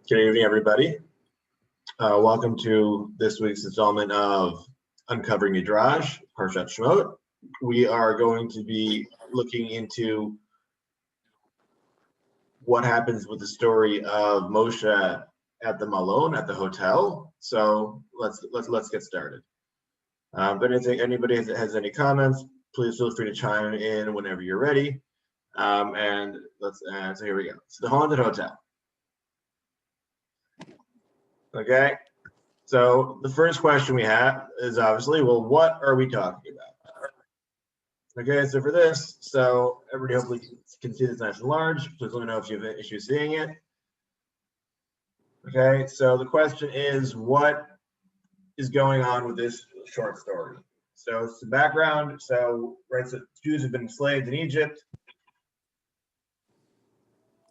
Good evening, everybody. Welcome to this week's installment of Uncovering Midrash, Parshat Shemot. We are going to be looking into what happens with the story of Moshe at the Malone, at the hotel. So let's get started. But anybody has any comments, please feel free to chime in whenever you're ready. So here we go. So the haunted hotel. Okay, so the first question we have is obviously, well, what are we talking about? Okay, so for this, so everybody hopefully can see this nice and large. Please let me know if you have issues seeing it. Okay, so the question is, what is going on with this short story? So some background. So Jews have been enslaved in Egypt.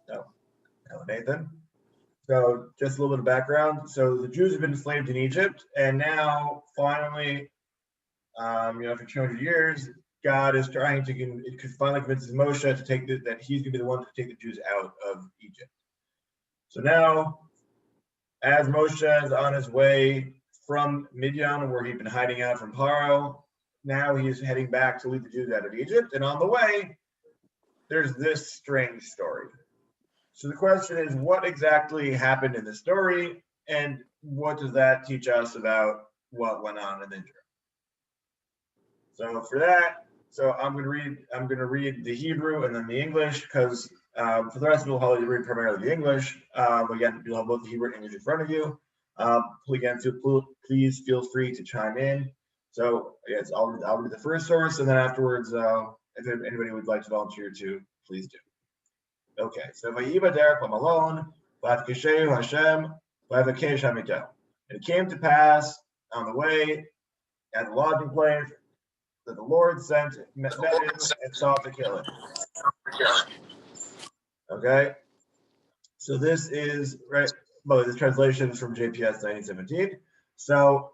No, Nathan. So just a little bit of background. So the Jews have been enslaved in Egypt, and now finally, after 200 years, God is trying to finally convince Moshe to take that he's going to be the one to take the Jews out of Egypt. So now, as Moshe is on his way from Midyan, where he'd been hiding out from Paro, now he's heading back to lead the Jews out of Egypt, and on the way, there's this strange story. So the question is, what exactly happened in the story, and what does that teach us about what went on in Israel? So for that, I'm going to read the Hebrew and then the English, because for the rest of the whole, you read primarily the English. Again, you'll have both the Hebrew and English in front of you. Please feel free to chime in. So yes, I'll read the first source, and then afterwards, if anybody would like to volunteer to, please do. Okay, so Vayibader Malone, Vatkeshehu Hashem, Vavakesh Hamito. It came to pass on the way at the lodging place that the Lord met him and sought to kill him. Okay, so this is right. Well, this translation is from JPS 1917. So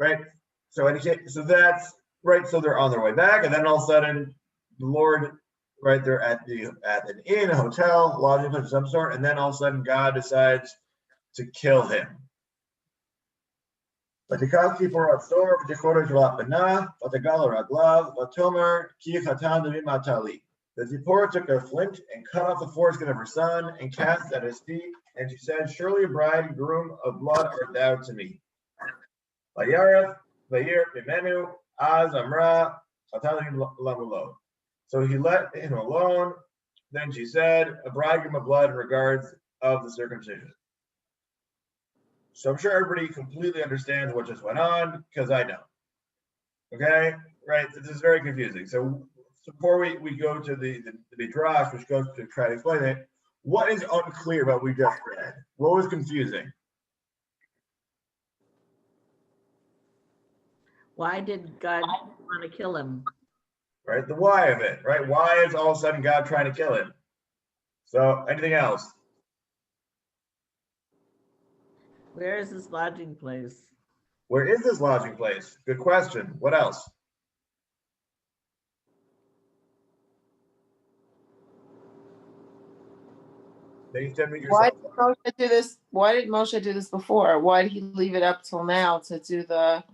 that's right. So they're on their way back, and then all of a sudden, the Lord. Right, they're at an inn, a hotel, lodging place of some sort, and then all of a sudden God decides to kill him. The Tzipora took a flint and cut off the foreskin of her son and cast at his feet, and she said, "Surely a bridegroom of blood art thou to me." So he let him alone. Then she said, "A bridegroom of blood in regards of the circumcision." So I'm sure everybody completely understands what just went on, because I don't. Okay, right? This is very confusing. So before we go to the Midrash, which goes to try to explain it, what is unclear about what we just read? What was confusing? Why did God want to kill him? Right, the why of it, right? Why is all of a sudden God trying to kill him? So, anything else? Where is this lodging place? Where is this lodging place? Good question. What else? Why did Moshe do this? Why did Moshe do this before? Why did he leave it up till now to do the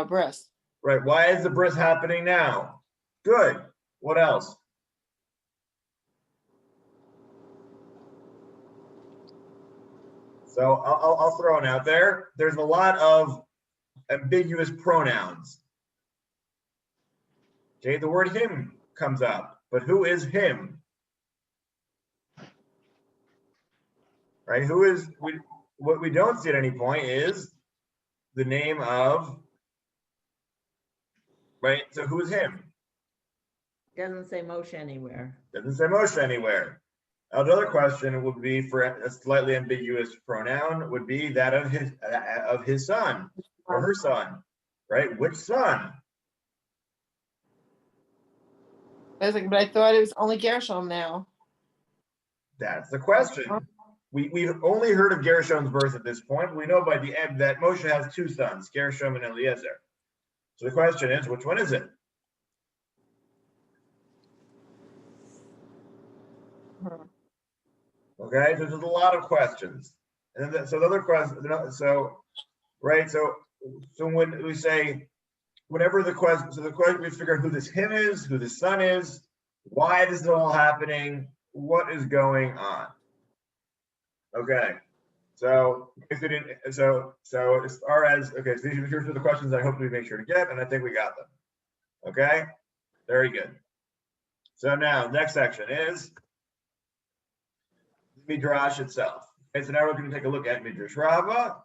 bris? Right. Why is the bris happening now? Good. What else? So I'll throw it out there. There's a lot of ambiguous pronouns. Okay, the word him comes up, but who is him? Right? What we don't see at any point is the name of, right? So who is him? Doesn't say Moshe anywhere. Doesn't say Moshe anywhere. Another question would be, for a slightly ambiguous pronoun, would be that of his son or her son, right? Which son? But I thought it was only Gershom now. That's the question. We've only heard of Gershom's birth at this point. We know by the end that Moshe has two sons, Gershom and Eliezer. So the question is, which one is it? Okay, so there's a lot of questions. And then so the other question, right, so when we say, whenever the question, so the question, we figure out who this him is, who the son is, why this is all happening, what is going on. Okay, so if it didn't, so as far as, okay, so here's the questions I hope we make sure to get, and I think we got them. Okay, very good. So now, next section is Midrash itself. Okay, so now we're going to take a look at Midrash Rabbah,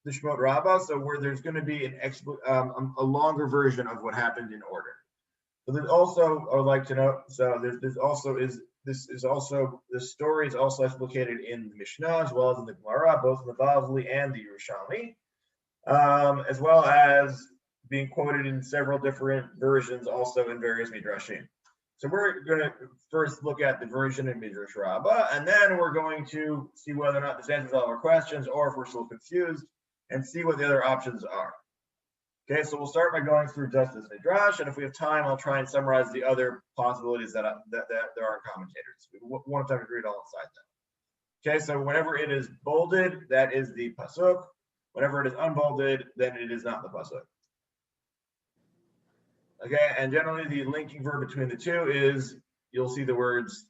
the Shemot Rabbah, so where there's going to be a longer version of what happened in order. So there's also, I would like to note, so this story is also explicated in the Mishnah as well as in the Gemara, both in the Bavli and the Yerushalmi, as well as being quoted in several different versions also in various Midrashim. So we're going to first look at the version in Midrash Rabbah, and then we're going to see whether or not this answers all our questions, or if we're still confused, and see what the other options are. Okay, so we'll start by going through just this Midrash, and if we have time, I'll try and summarize the other possibilities that there are in commentators. We won't have time to read all inside them. Okay, so whenever it is bolded, that is the pasuk. Whenever it is unbolded, then it is not the pasuk. Okay, and generally the linking verb between the two is, you'll see the words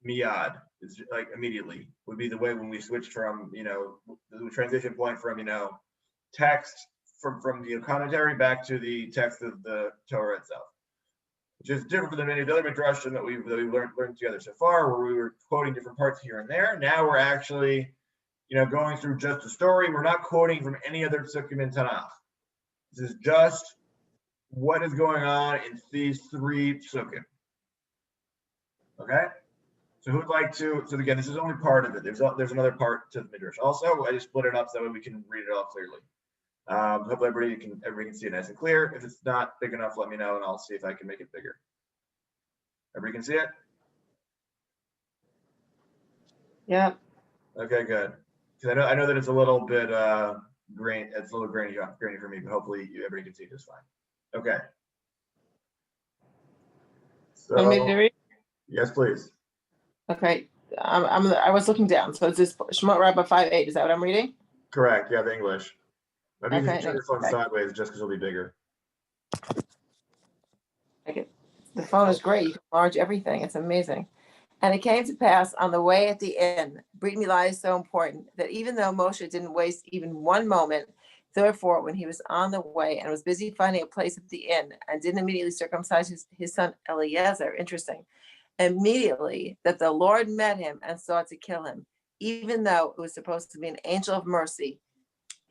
miyad. It's like immediately would be the way when we switched from, the transition point from, text from the commentary back to the text of the Torah itself, which is different than many of the other midrashim that we've learned together so far, where we were quoting different parts here and there. Now we're actually, going through just a story. We're not quoting from any other psukim in Tanakh. This is just what is going on in these three psukim. Okay? So who would like to, so again, this is only part of it. There's another part to the Midrash. Also, I just split it up so that we can read it all clearly. Hopefully everybody can see it nice and clear. If it's not big enough, let me know and I'll see if I can make it bigger. Everybody can see it? Yeah. Okay, good. Because I know that it's a little bit grainy. It's a little grainy for me, but hopefully everybody can see it just fine. Okay. So, Want me to read? Yes, please. Okay. I was looking down. So it's this Shemot Rabbah 5:8. Is that what I'm reading? Correct. Yeah, the English. Maybe you can turn your phone okay. sideways just because it'll be bigger. Okay. The phone is great. You can enlarge everything. It's amazing. And it came to pass on the way at the inn. Brit Milah is so important that even though Moshe didn't waste even one moment, therefore, when he was on the way and was busy finding a place at the inn and didn't immediately circumcise his son Eliezer, interesting, immediately that the Lord met him and sought to kill him, even though it was supposed to be an angel of mercy.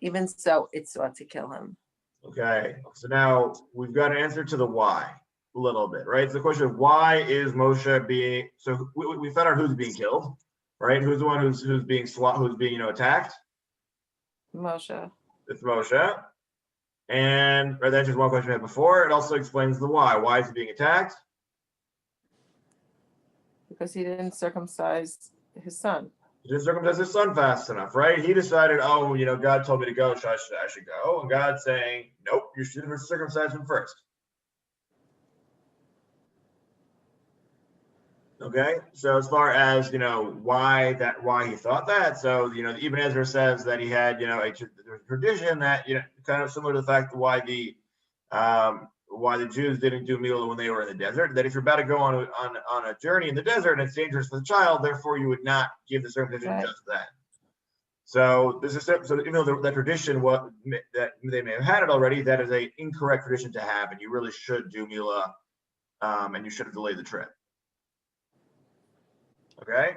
Even so, it sought to kill him. Okay, so now we've got an answer to the why a little bit, right? So the question of why is Moshe being, so we found out who's being killed, right? Who's the one who's being attacked? Moshe. It's Moshe. And right, that's just one question we had before. It also explains the why. Why is he being attacked? Because he didn't circumcise his son. He didn't circumcise his son fast enough, right? He decided, God told me to go, so I should go. And God's saying, nope, you should have circumcised him first. Okay, so as far as why he thought that, so the Ibn Ezra says that he had a tradition that kind of similar to the fact why the Jews didn't do Milah when they were in the desert, that if you're about to go on a journey in the desert and it's dangerous for the child, therefore you would not give the circumcision just then. So this is so even though that tradition that they may have had it already, that is an incorrect tradition to have, and you really should do Milah, and you should have delayed the trip. Okay,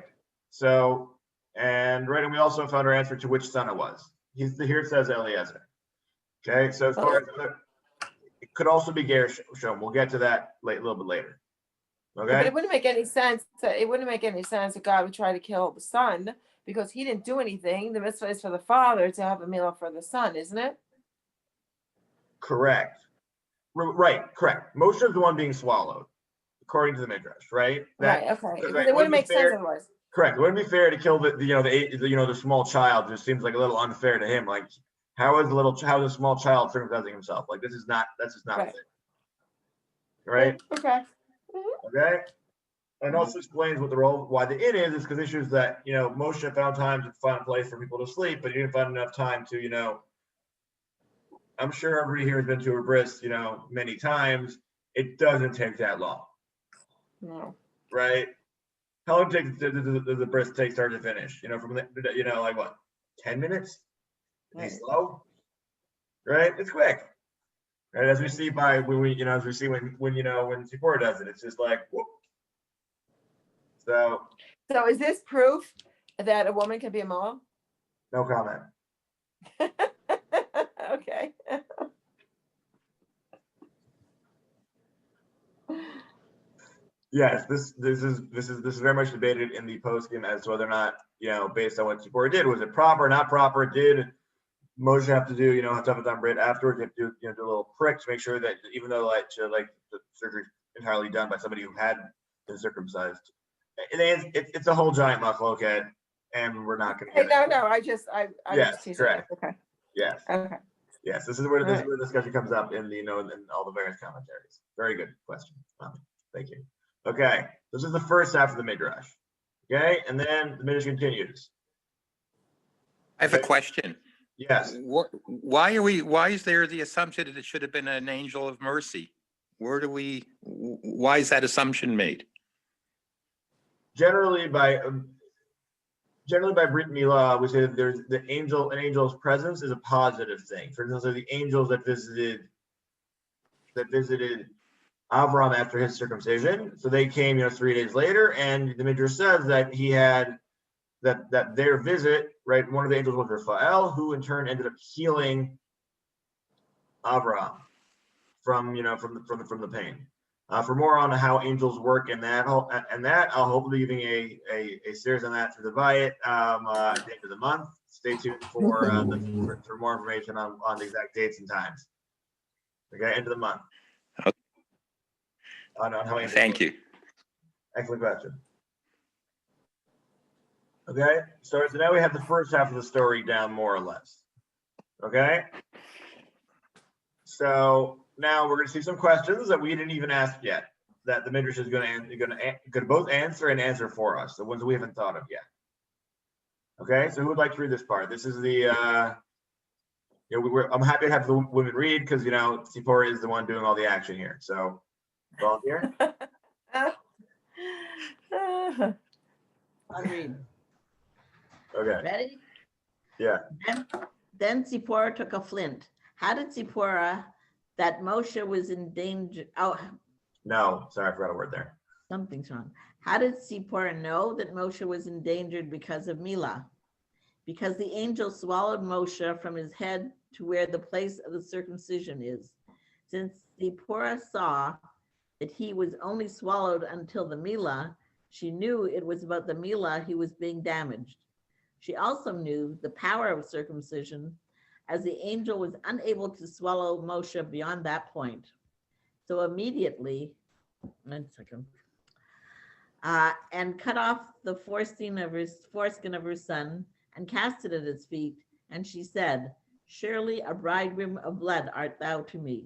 so and we also found our answer to which son it was. Here it says Eliezer. Okay, so as far as it could also be Gershom. We'll get to that a little bit later. Okay, but it wouldn't make any sense. It wouldn't make any sense that God would try to kill the son because he didn't do anything. The mitzvah is for the father to have a milah for the son, isn't it? Correct. Right. Correct. Moshe is the one being swallowed, according to the Midrash, right? Right. Okay. Because it wouldn't make sense otherwise. Correct. It wouldn't be fair to kill the small child. It just seems like a little unfair to him. Like, how is the small child circumcising himself? Like, that's just not right. Right? Okay. Okay. And also explains what the role, why the inn is because issues that, Moshe found time to find a place for people to sleep, but he didn't find enough time to, I'm sure everybody here has been to a bris, many times. It doesn't take that long. No. Right? How long does the bris take start to finish? From like what, 10 minutes? Right. Slow? Right? It's quick. Right? As we see when Tzipora does it, it's just like, whoop. So is this proof that a woman can be a moel? no comment. Okay. Yes, this is very much debated in the postgame as to whether or not, based on what Tzipora did, was it proper, not proper? Did Moshe have to do, have to have a done Brit afterwards? You have to do a little prick to make sure that even though the surgery entirely done by somebody who had been circumcised, it's a whole giant machloket, and we're not going to get No, I yes, just teasing. correct. Okay. Yes. Okay. Yes, this is where the discussion comes up in in all the various commentaries. Very good question. Thank you. Okay, this is the first half of the Midrash. Okay, and then the Midrash continues. I have a question. Yes. Why is there the assumption that it should have been an angel of mercy? Why is that assumption made? Generally by Brit Milah, we say that an angel's presence is a positive thing. For instance, the angels that visited Avram after his circumcision. So they came, 3 days later, and the Midrash says that he had that their visit, right? One of the angels was Raphael, who in turn ended up healing Avram from the pain. For more on how angels work and that, I'll hopefully be giving a series on that through the BAYT at the end of the month. Stay tuned for more information on the exact dates and times. Okay, end of the month. Okay. On how angels Thank work. you. Excellent question. Okay, so now we have the first half of the story down more or less. Okay, so now we're going to see some questions that we didn't even ask yet, that the Midrash is going to both answer and answer for us, the ones we haven't thought of yet. Okay, so who would like to read this part? This is the I'm happy to have the women read because Tzipora is the one doing all the action here. So volunteer. I'll read. Okay. Ready? Yeah. Then Tzipora took a flint. How did Tzipora that Moshe was in danger? Oh, no, sorry, I forgot a word there. something's wrong. How did Tzipora know that Moshe was endangered because of Milah? Because the angel swallowed Moshe from his head to where the place of the circumcision is. Since Tzipora saw that he was only swallowed until the Milah, she knew it was about the Milah he was being damaged. She also knew the power of circumcision, as the angel was unable to swallow Moshe beyond that point. So immediately, and cut off the foreskin of her son and cast it at his feet. And she said, surely a bridegroom of blood art thou to me.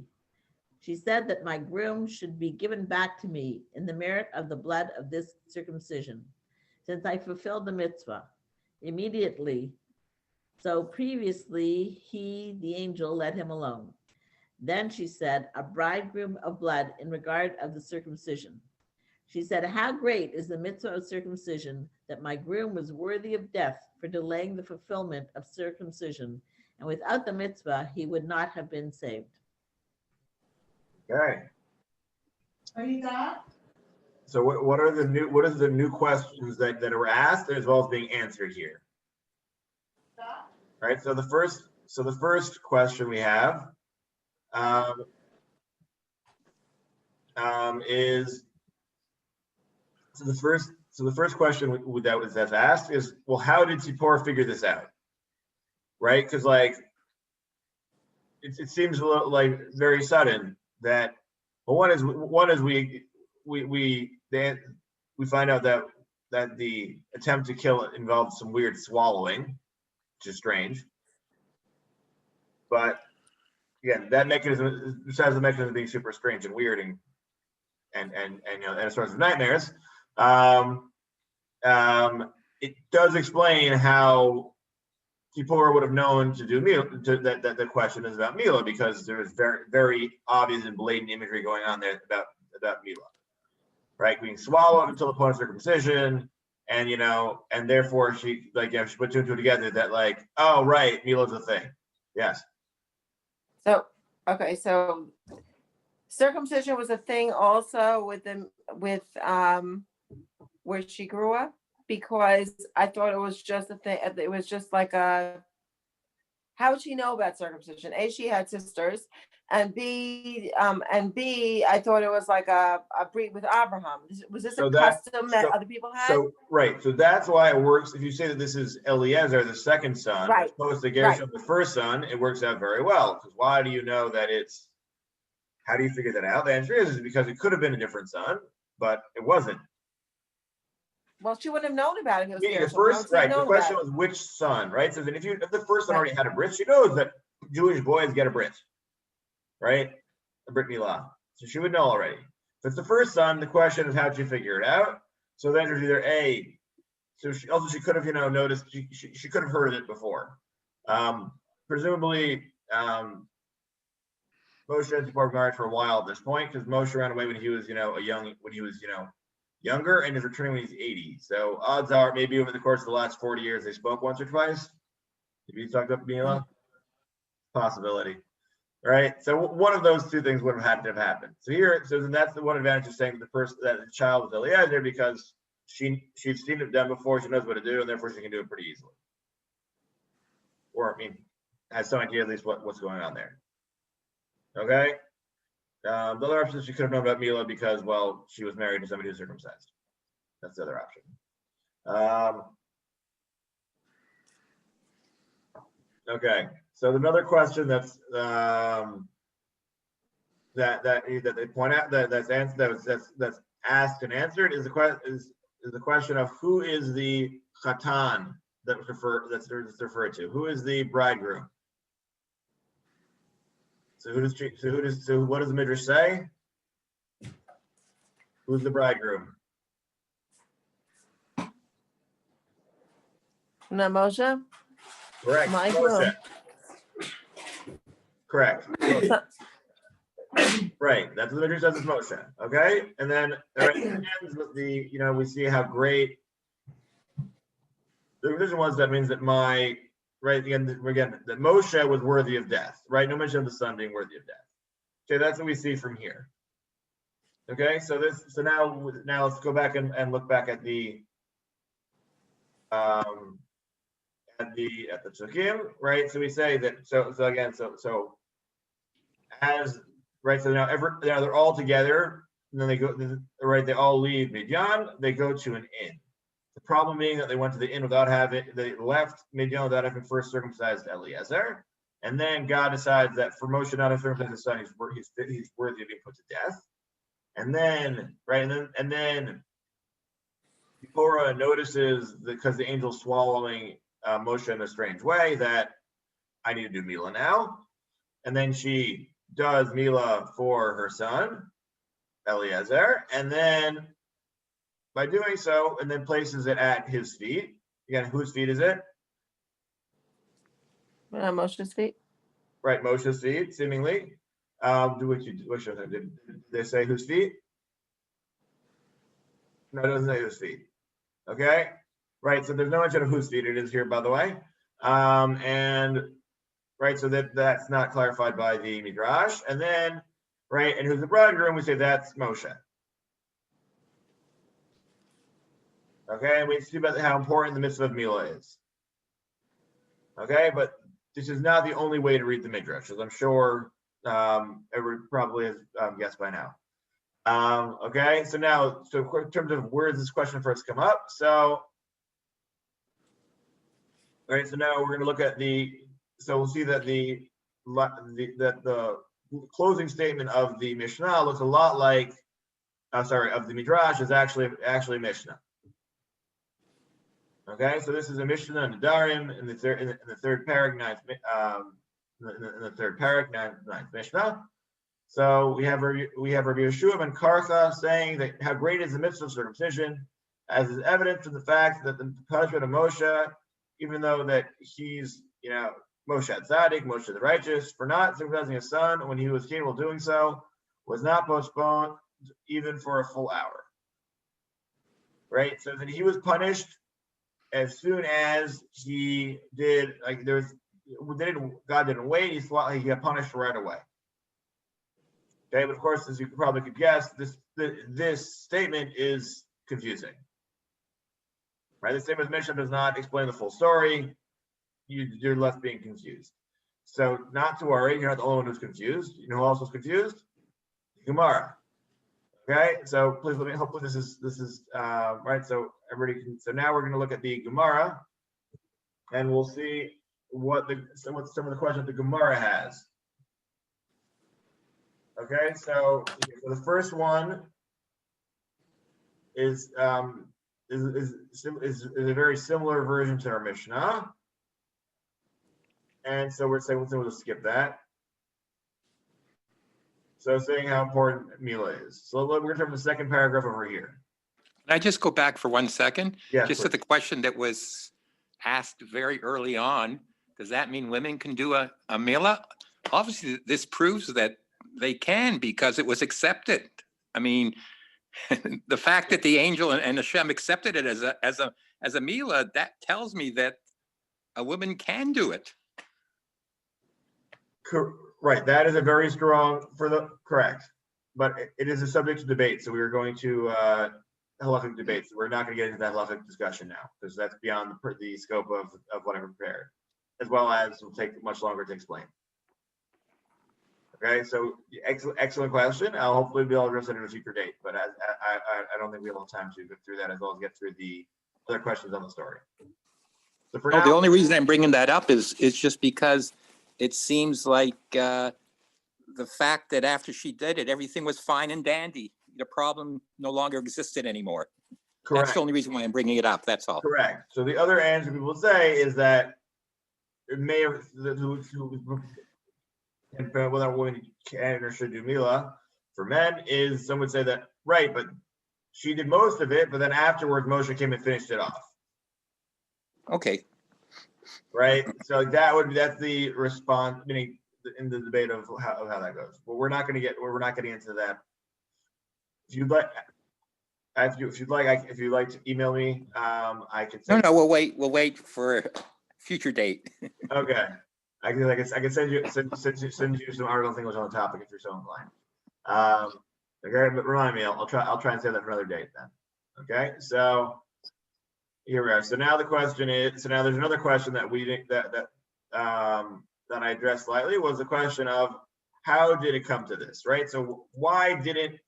She said that my groom should be given back to me in the merit of the blood of this circumcision, since I fulfilled the mitzvah. Immediately, so previously he, the angel, let him alone. Then she said, a bridegroom of blood in regard of the circumcision. She said, how great is the mitzvah of circumcision that my groom was worthy of death for delaying the fulfillment of circumcision, and without the mitzvah he would not have been saved. Okay. Are you done? So what are the new questions that were asked as well as being answered here? Right. So the first question we have is the first question that's asked is, well, how did Tzipora figure this out? Right? Because it seems a little very sudden that, well, one is we find out that the attempt to kill involved some weird swallowing, which is strange. But again, that mechanism, besides the mechanism being super strange and weird and as far as nightmares, It does explain how Tzipora would have known to do Mila, that the question is about Mila, because there is very, very obvious and blatant imagery going on there about Mila, right? Being swallowed until the point of circumcision, and and therefore she she put two and two together that oh right, Mila's a thing. Yes. So okay, so circumcision was a thing also with where she grew up, because I thought it was just a thing. It was just like how would she know about circumcision? A, she had sisters, and B, I thought it was like a breed with Abraham. Was this a custom that other people had? So right, so that's why it works. If you say that this is Eliezer, the second son, right, as opposed to Gershom, the first son, it works out very well. Because why do you know that it's? How do you figure that out? The answer is because it could have been a different son, but it wasn't. Well, she wouldn't have known about it. If it was The first, right? The question was which son, right? So then, if the first son already had a bris, she knows that Jewish boys get a bris, right? A brit milah. So she would know already. If it's the first son, the question is how did you figure it out? So then there's either A. So she could have noticed she could have heard of it before. Presumably, Moshe and Tzipora were married for a while at this point because Moshe ran away when he was younger, and is returning when he's 80. So odds are maybe over the course of the last 40 years they spoke once or twice. If you talked up Mila, possibility, right? So one of those two things would have had to have happened. So then that's the one advantage of saying that the child was Eliezer, because she'd seen it done before, she knows what to do, and therefore she can do it pretty easily. Or has some idea at least what's going on there. Okay. The other option is she could have known about Mila because, well, she was married to somebody who's circumcised. That's the other option. Okay, so another question that's that they point out that's asked and answered is the question of who is the chatan that's referred to? Who is the bridegroom? So what does the Midrash say? Who's the bridegroom? Not Moshe? Correct. Moshe. Correct. Right. That's what the Midrash says is Moshe. Okay. And then it ends with we see how great the revision was. That means that that Moshe was worthy of death, right? No mention of the son being worthy of death. Okay, that's what we see from here. Okay, so now let's go back and look back at the psukim, right? So we say that so now they're all together, and then they go right. They all leave Midyan. They go to an inn. The problem being that they went to the inn they left Midyan without having first circumcised Eliezer. And then God decides that for Moshe not to circumcise his son, he's worthy of being put to death. And then, Tzipora notices because the angel's swallowing Moshe in a strange way that I need to do Mila now. And then she does Mila for her son, Eliezer. And then by doing so, and then places it at his feet. Again, whose feet is it? Moshe's feet. Right, Moshe's feet, seemingly. Did they say whose feet? No, it doesn't say whose feet. Okay, right. So there's no mention of whose feet it is here, by the way. And right, so that's not clarified by the Midrash. And then, right, and who's the bridegroom? We say that's Moshe. Okay, and we see about how important the mitzvah of Mila is. Okay, but this is not the only way to read the Midrash, as I'm sure everyone probably has guessed by now. Okay, so in terms of where does this question first come up? So, all right, so now we're going to look at we'll see that the closing statement of the Mishnah looks a lot like, of the Midrash is actually Mishnah. Okay, so this is a Mishnah and Nedarim in the third parak, ninth Mishnah. So we have Rabbi Yeshua ben Karcha saying that how great is the mitzvah of circumcision, as is evident from the fact that the punishment of Moshe, even though that he's, Moshe Tzaddik, Moshe the righteous, for not circumcising his son when he was capable of doing so, was not postponed even for a full hour. Right? So that he was punished as soon as he did, God didn't wait, he got punished right away. Okay, but of course, as you probably could guess, this statement is confusing. Right? The statement of Mishnah does not explain the full story. You're left being confused. So not to worry, you're not the only one who's confused. You know who else was confused? Gemara. Okay, so please let me. Hopefully this is right. So everybody can. So now we're going to look at the Gemara, and we'll see what some of the questions the Gemara has. Okay, so the first one is a very similar version to our Mishnah. And so we're saying we'll skip that. So saying how important Mila is. So we're going to turn to the second paragraph over here. Can I just go back for 1 second? Yes, Just please. to the question that was asked very early on, does that mean women can do a Mila? Obviously, this proves that they can because it was accepted. I mean, the fact that the angel and Hashem accepted it as a Mila, that tells me that a woman can do it. Right, that is a very strong correct, but it is a subject to debate. So we are going to halachic debates. We're not going to get into that halachic discussion now because that's beyond the scope of what I prepared, as well as will take much longer to explain. Okay, so excellent question. I'll hopefully be able to address it at a future date, but I don't think we have time to go through that as well as get through the other questions on the story. So for now, The only reason I'm bringing that up is just because it seems like the fact that after she did it, everything was fine and dandy. The problem no longer existed anymore. correct. That's the only reason why I'm bringing it up. That's all. Correct. So the other answer people say is that it may have whether a woman can or should do Mila. For men, is some would say that right, but she did most of it, but then afterwards Moshe came and finished it off. Okay. Right. So that's the response, meaning in the debate of how that goes. But we're not getting into that. If you'd like to email me, I could No, we'll wait for a future date. Okay. I can send you some article thing was on the topic if you're so inclined. Okay, but remind me, I'll try and say that for another date then. Okay, so here we are. So now the question is, so now there's another question that that I addressed slightly, was the question of how did it come to this, right? So why didn't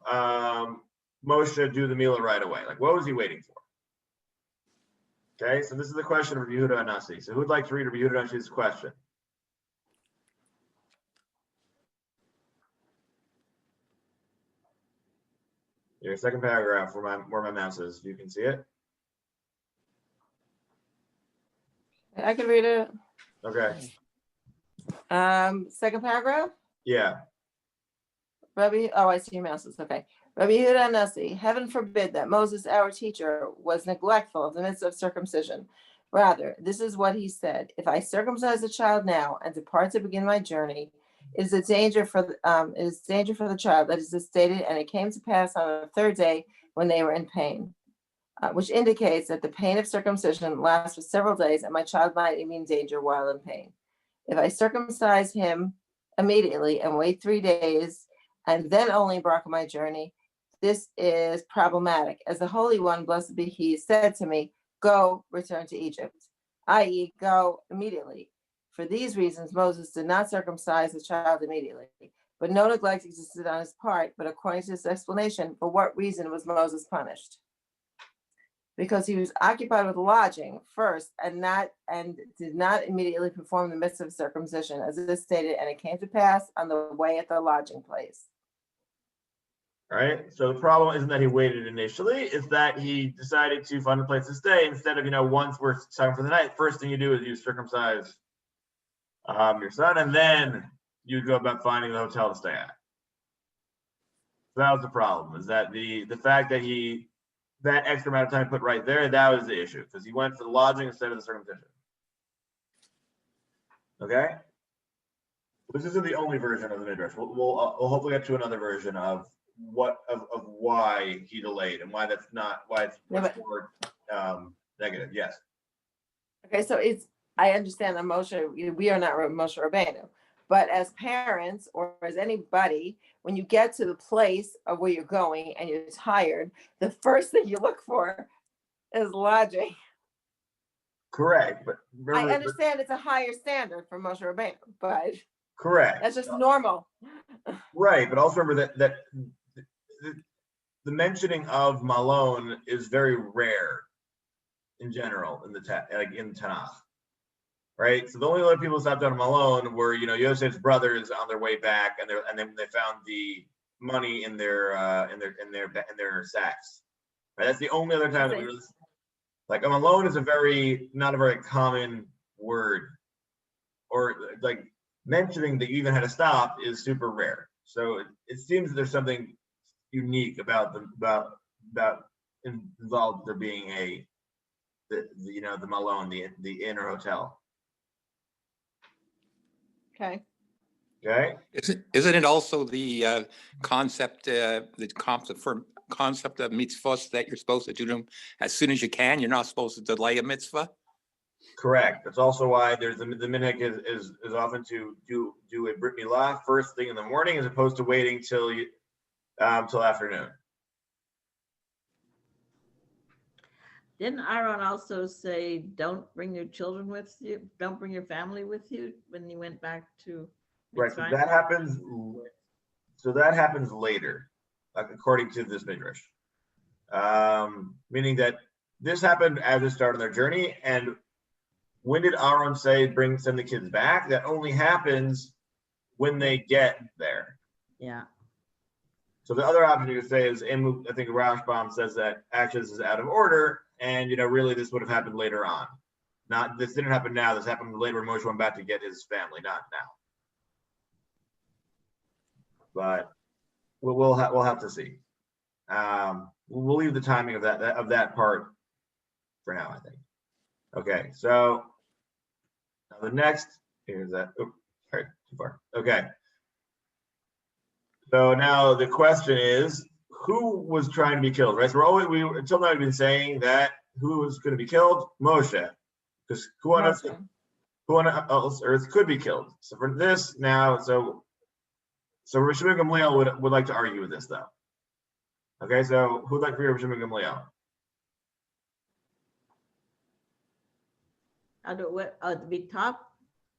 Moshe do the Mila right away? Like, what was he waiting for? Okay, so this is the question of Yehuda Anasi. So who'd like to read Yehuda Anasi's question? Your second paragraph where my mouse is. You can see it. I can read it. Okay. Second paragraph. Yeah. I see your mouse. It's okay. Rabbi Yehuda Nasi, heaven forbid that Moses, our teacher, was neglectful of the mitzvah of circumcision. Rather, this is what he said: if I circumcise a child now and depart to begin my journey, it is a danger for the child. That is stated, and it came to pass on the third day when they were in pain, which indicates that the pain of circumcision lasts for several days, and my child might be in danger while in pain. If I circumcise him immediately and wait 3 days and then only embark on my journey, this is problematic, as the Holy One, blessed be He, said to me, "Go, return to Egypt," i.e., go immediately. For these reasons, Moses did not circumcise the child immediately, but no neglect existed on his part. But according to this explanation, for what reason was Moses punished? Because he was occupied with lodging first, and did not immediately perform the mitzvah of circumcision, as it is stated, and it came to pass on the way at the lodging place. Right. So the problem isn't that he waited initially; it's that he decided to find a place to stay instead of once we're time for the night. First thing you do is you circumcise your son, and then you'd go about finding the hotel to stay at. So that was the problem, is that the fact that that extra amount of time put right there, that was the issue, because he went for the lodging instead of the circumcision. Okay? This isn't the only version of the Midrash. We'll hopefully get to another version of why he delayed and why it's much more negative. Yes. Okay, so I understand that Moshe, we are not Moshe Rabbeinu, but as parents or as anybody, when you get to the place of where you're going and you're tired, the first thing you look for is lodging. Correct, but I understand it's a higher standard for Moshe Rabbeinu, but correct. that's just normal. Right, but also remember that the mentioning of Malone is very rare in general in the Tanakh, right? So the only other people who stopped on Malone were, Yosef's brothers on their way back, and then they found the money in their sacks. Right? That's the only other time that we really, like, Malone is not a very common word, or like mentioning that you even had to stop is super rare. So it seems that there's something unique about involved there being the Malone, the inn or hotel. Okay. Okay. Isn't it also the concept of mitzvahs that you're supposed to do them as soon as you can? You're not supposed to delay a mitzvah. Correct. That's also why there's the minhag is often to do a brit milah first thing in the morning, as opposed to waiting till afternoon. Didn't Aaron also say, don't bring your children with you, don't bring your family with you when you went back to Right. So Mitzrayim? that happens later, according to this Midrash. Meaning that this happened as they started their journey. And when did Aaron say send the kids back? That only happens when they get there. Yeah. So the other option you could say is, I think Rashbam says that actually this is out of order, and really this would have happened later on. This didn't happen now. This happened later when Moshe went back to get his family, not now. But we'll have to see. We'll leave the timing of that part for now, I think. Okay, so now the next here's that. Oh, sorry, too far. Okay. So now the question is, who was trying to be killed, right? So until now we've been saying that who was going to be killed? Moshe, because who on earth could be killed? So for this now, so Rabbi Shimon Gamliel would like to argue with this though. Okay, so who'd like to read Rabbi Shimon Gamliel? The big top?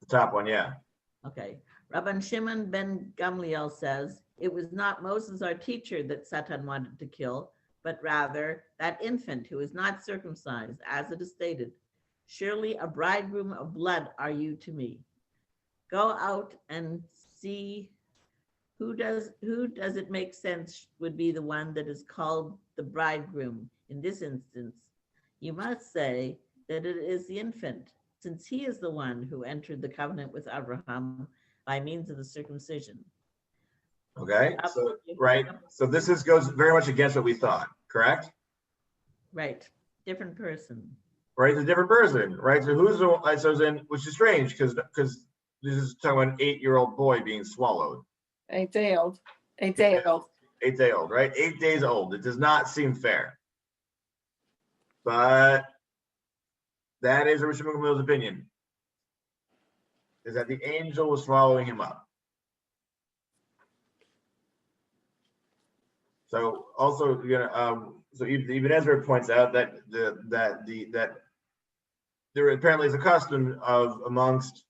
The top one, yeah. Okay. Rabban Shimon ben Gamliel says, it was not Moses, our teacher, that Satan wanted to kill, but rather that infant who is not circumcised, as it is stated. Surely a bridegroom of blood are you to me. Go out and see who does it make sense would be the one that is called the bridegroom. In this instance, you must say that it is the infant, since he is the one who entered the covenant with Abraham by means of the circumcision. Okay, so right, so this goes very much against what we thought, correct? Right, different person. Right, it's a different person, right? So who's the one? Which is strange because this is talking about an 8-year-old boy being swallowed. 8 day old. 8 day old. 8 day old, right? 8 days old. It does not seem fair, but that is Rabbi Shimon Gamliel's opinion. Is that the angel was swallowing him up. So also, so Ibn Ezra points out that there apparently is a custom of amongst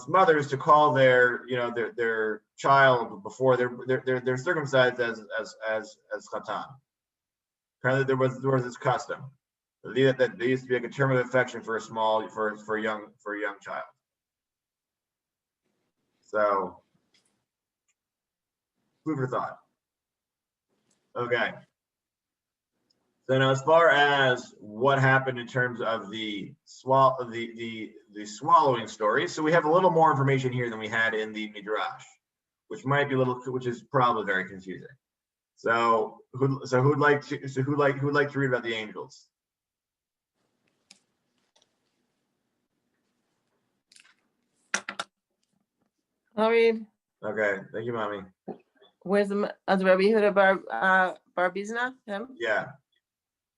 mothers to call their child before they're circumcised as chatan. Apparently there was this custom that there used to be like a term of affection for a young child. So food for thought. Okay. So now, as far as what happened in terms of the swallowing story, so we have a little more information here than we had in the Midrash, which might be which is probably very confusing. So who'd like to read about the angels? I'll read. Okay, thank you, mommy. Where's the Rabbi Yehuda Bar Bizna? Him? Yeah.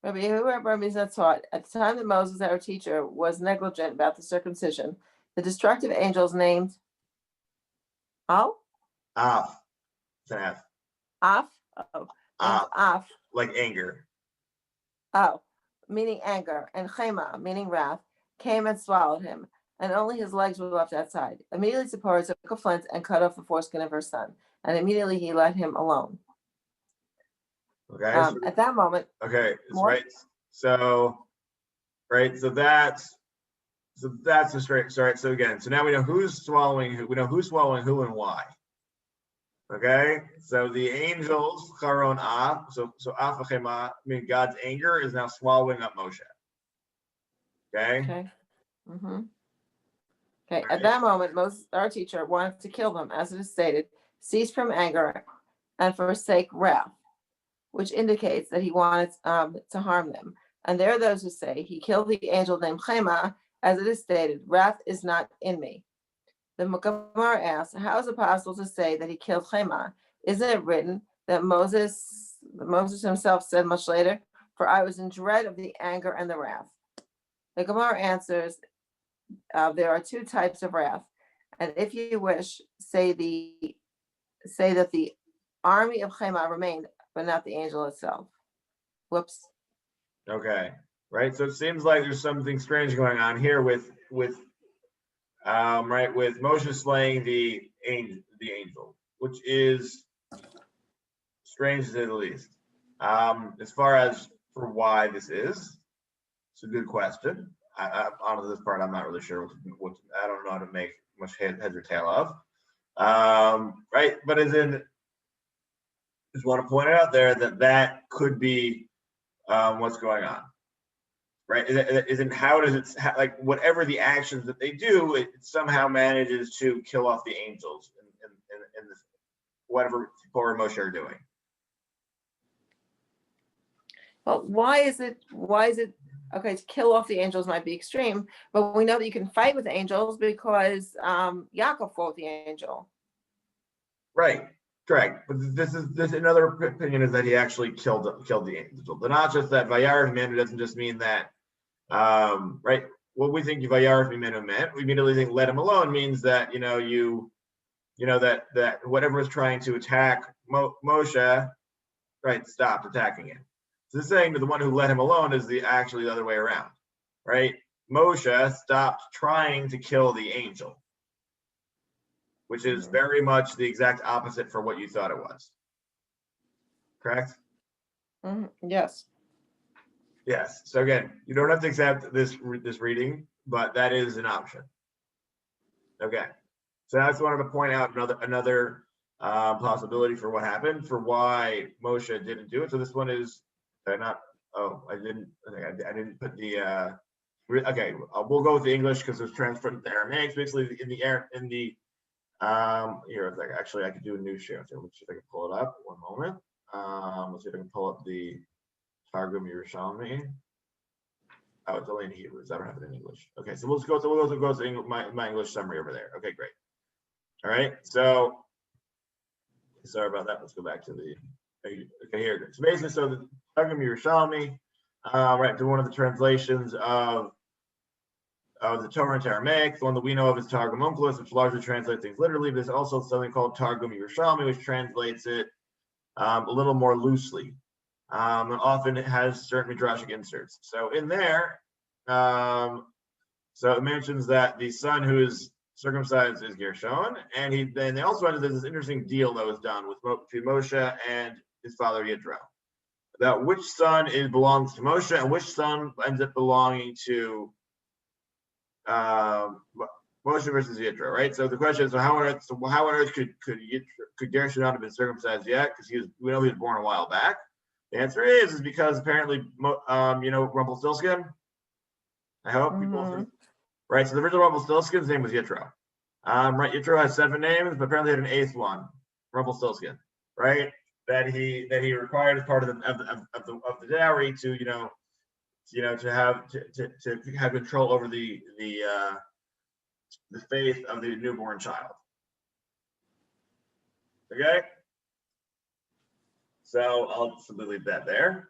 Rabbi Yehuda Bar Bizna taught, at the time that Moses, our teacher, was negligent about the circumcision, the destructive angels named Af. It's an F. Af? Oh. Af. Like anger. Oh, meaning anger, and Chema, meaning wrath, came and swallowed him, and only his legs were left outside. Immediately Tzipora took a flint and cut off the foreskin of her son, and immediately he let him alone. Okay. At that moment. Okay, right. So that's the straight. Sorry. So again, so now we know who's swallowing who. We know who's swallowing who and why. Okay. So the angels, Charon Af. So Afachema, I mean God's anger is now swallowing up Moshe. Okay. Okay. Mm-hmm. Okay. At that moment, Moses, our teacher, wanted to kill them, as it is stated, cease from anger and forsake wrath, which indicates that he wanted to harm them. And there are those who say he killed the angel named Chema, as it is stated, wrath is not in me. The Gemara asks, how is it possible to say that he killed Chema? Isn't it written that Moses himself said much later, for I was in dread of the anger and the wrath? The Gemara answers, there are two types of wrath, and if you wish, say that the army of Chema remained, but not the angel itself. Whoops. Okay. Right. So it seems like there's something strange going on here with Moshe slaying the angel, which is strange to say the least. As far as for why this is, it's a good question. On this part, I'm not really sure what I don't know how to make much heads or tail of. Right, but just want to point out there that could be what's going on. Right? Isn't how does it like whatever the actions that they do, it somehow manages to kill off the angels in this, whatever Tzipora and Moshe are doing. Well, why is it okay to kill off the angels might be extreme, but we know that you can fight with angels because Yaakov fought with the angel. Right, correct. But this another opinion is that he actually killed the angel. But not just that Vayarif Mimenu doesn't just mean that. Right, what we think Vayarif Mimenu meant, we immediately think let him alone means that that whatever is trying to attack Moshe, right, stopped attacking him. So this is saying that the one who let him alone is actually the other way around, right? Moshe stopped trying to kill the angel, which is very much the exact opposite for what you thought it was. Correct? Mm-hmm. Yes. Yes. So again, you don't have to accept this reading, but that is an option. Okay. So I just wanted to point out another possibility for what happened, for why Moshe didn't do it. So this one is not. Oh, I didn't put the. Okay, we'll go with the English because it's transferred to Aramaic. Basically, here, actually, I could do a new share. So let's see if I can pull it up. One moment. Let's see if I can pull up the Targum Yerushalmi. Oh, it's only in Hebrew. I don't have it in English. Okay, so we'll go to my English summary over there. Okay, great. All right, so sorry about that. Let's go back to the. Okay, here it is. So basically, so the Targum Yerushalmi, right, to one of the translations of the Torah into Aramaic. The one that we know of is Targum Onkelos, which largely translates things literally, but there's also something called Targum Yerushalmi, which translates it a little more loosely. And often it has certain midrashic inserts. So in there, so it mentions that the son who is circumcised is Gershon, and they also mentioned there's this interesting deal that was done between Moshe and his father Yitro, about which son belongs to Moshe and which son ends up belonging to Moshe versus Yitro, right? So the question is, how on earth could Gershon not have been circumcised yet? Because we know he was born a while back. The answer is because apparently, Rumpelstiltskin. I hope people, right? So the original Rumpelstiltskin's name was Yitro. Right, Yitro has 7 names, but apparently had an 8th one, Rumpelstiltskin, right? That he required as part of the dowry to to have control over the faith of the newborn child. Okay, so I'll simply leave that there.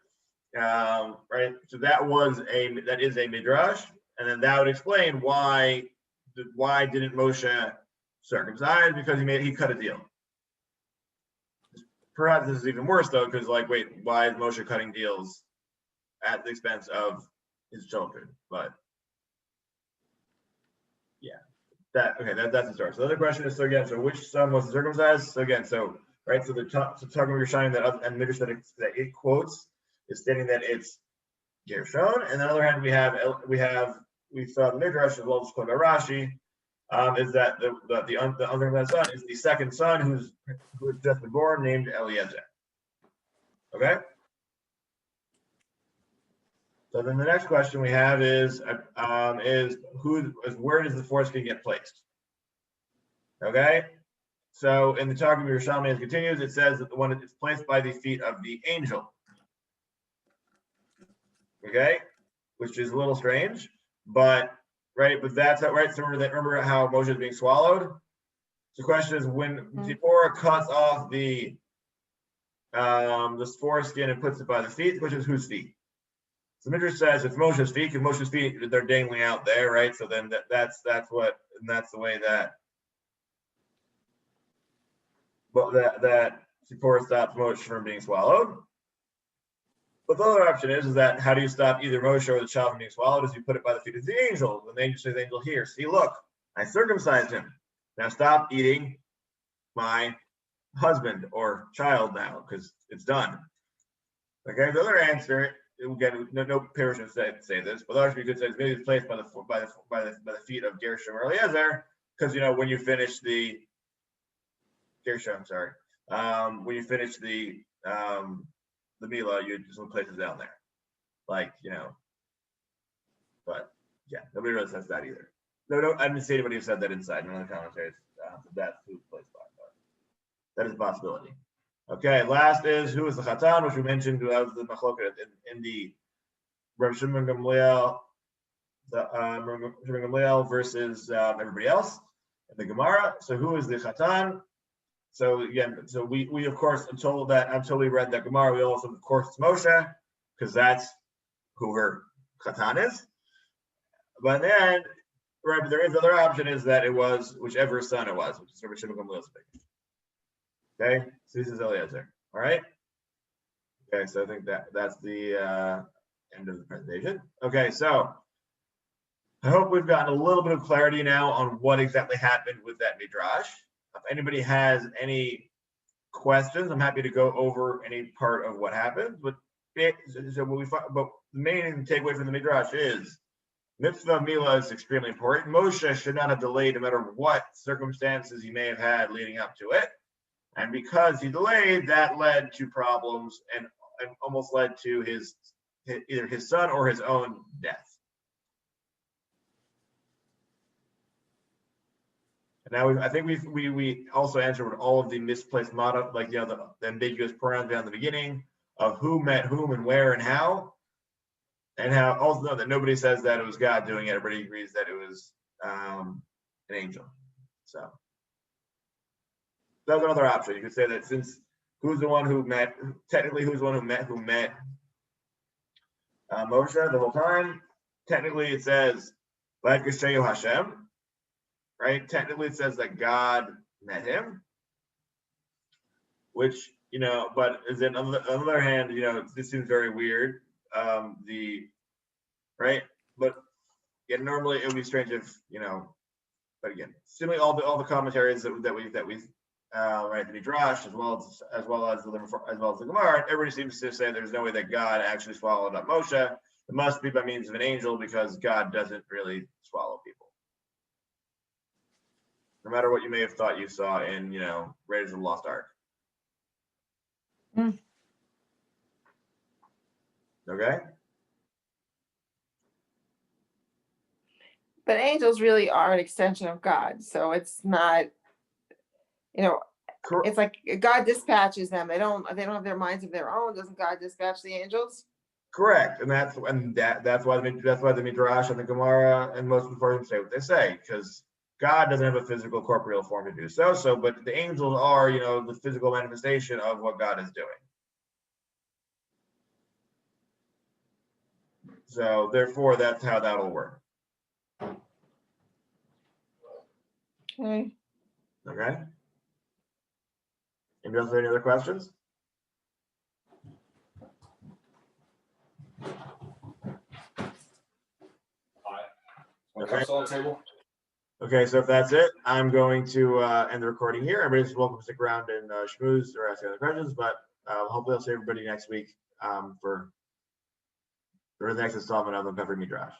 Right, so that is a midrash, and then that would explain why didn't Moshe circumcise? Because he cut a deal. Perhaps this is even worse though, because wait, why is Moshe cutting deals at the expense of his children? But yeah, that's the story. So the other question is, so which son was circumcised? So right, so the talking we're showing that and Midrash that it quotes is stating that it's Gershon, and on the other hand we saw the Midrash as well as quoted by Rashi, is that the uncircumcised son is the second son who had just been born, named Eliezer. Okay. So then the next question we have is where does the foreskin get placed? Okay. So in the Targum Yerushalmi, it continues, it says that the one is placed by the feet of the angel. Okay, which is a little strange, but right, but that's right. So remember how Moshe is being swallowed. The question is, when Tzipora cuts off the foreskin and puts it by the feet, which is whose feet? So Midrash says it's Moshe's feet, because Moshe's feet, they're dangling out there, right? So then that's the way that Tzipora stops Moshe from being swallowed. But the other option is that how do you stop either Moshe or the child from being swallowed? Is you put it by the feet of the angel. And the angel says, "Angel, here, see, look, I circumcised him. Now stop eating my husband or child now, because it's done." Okay. The other answer, again, no parashim say this, but others could say maybe it's placed by the feet of Gershom or Eliezer, because when you finish the Gershom, sorry, when you finish the Mila, you just place it down there, but yeah, nobody really says that either. No, I didn't see anybody who said that inside. None of the commentaries that's who's placed by, but that is a possibility. Okay, last is who is the Chatan, which we mentioned, who was the machloket in the Rabbi Shimon Gamliel, versus everybody else in the Gemara. So who is the Chatan? So again, so we of course until we read that Gemara, we also of course it's Moshe, because that's who her Chatan is. But then, right, but there is another option, is that it was whichever son it was, which is Rabbi Shimon Gamliel's pick. Okay, so this is Eliezer. All right. Okay, so I think that's the end of the presentation. Okay, so I hope we've gotten a little bit of clarity now on what exactly happened with that midrash. If anybody has any questions, I'm happy to go over any part of what happened. But the main takeaway from the midrash is mitzvah Mila is extremely important. Moshe should not have delayed, no matter what circumstances he may have had leading up to it. And because he delayed, that led to problems and almost led to either his son or his own death. And now I think we also answered all of the misplaced motto, the ambiguous pronouns down the beginning of who met whom and where and how also know that nobody says that it was God doing it. Everybody agrees that it was an angel. So that's another option. You could say that since who's the one who met Moshe the whole time, technically it says Vayikasheyu Hashem, right? Technically it says that God met him, which but is it, on the other hand, this seems very weird. Right, but yeah, normally it would be strange if but again, assuming all the commentaries that we right, the Midrash as well as the Gemara, everybody seems to say there's no way that God actually swallowed up Moshe. It must be by means of an angel, because God doesn't really swallow people. No matter what you may have thought you saw in Raiders of the Lost Ark. Okay. But angels really are an extension of God. So it's not, Cor- it's like God dispatches them. They don't have their minds of their own. Doesn't God dispatch the angels? Correct, and that's why the Midrash and the Gemara and most of the Pharisee say what they say, because God doesn't have a physical corporeal form to do so. So, but the angels are, the physical manifestation of what God is doing. So, therefore, that's how that'll work. Okay. Okay. Anybody else have any other questions? Okay. On the table. Okay, so if that's it, I'm going to end the recording here. Everybody's welcome to stick around and schmooze or ask other questions, but hopefully I'll see everybody next week for the next installment of the Beverly Midrash.